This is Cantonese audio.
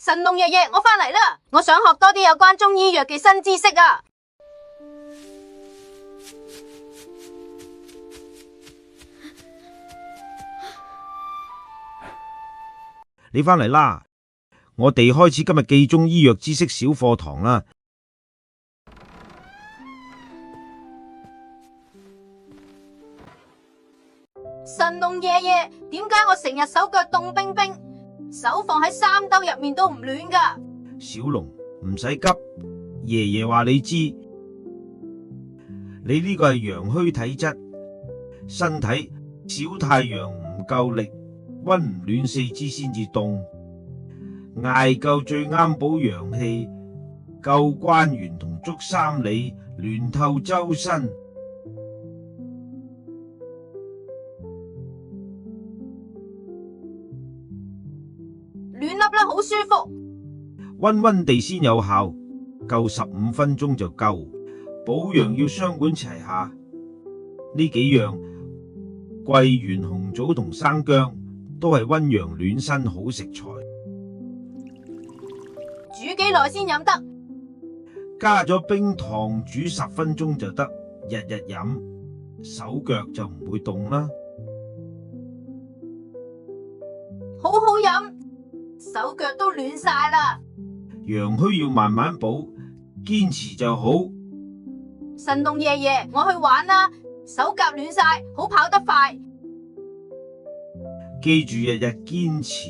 神農爺爺，我返嚟啦！我想學多啲有關中醫藥嘅新知識啊！你返嚟啦，我哋開始今日記中醫藥知識小課堂啦。神農爺爺，點解我成日手腳凍冰冰，手放喺衫兜入面都唔暖噶？小龍，唔使急，爺爺話你知，你呢個係陽虛體質，身體小太陽唔夠力，溫唔暖四肢先至凍，艾灸最啱補陽氣，灸關元同足三里，暖透周身。暖粒粒好舒服，溫溫地先有效，灸15分鐘就夠。保養要雙管齊下，呢幾樣桂圓、紅棗同生薑都係溫陽暖身好食材。煮幾耐先飲得？加咗冰糖煮10分鐘就得，日日飲，手腳就唔會凍啦。好好飲，手腳都暖晒啦。陽虛要慢慢補，堅持就好。神農爺爺，我去玩啦，手腳暖晒，好跑得快。記住日日堅持。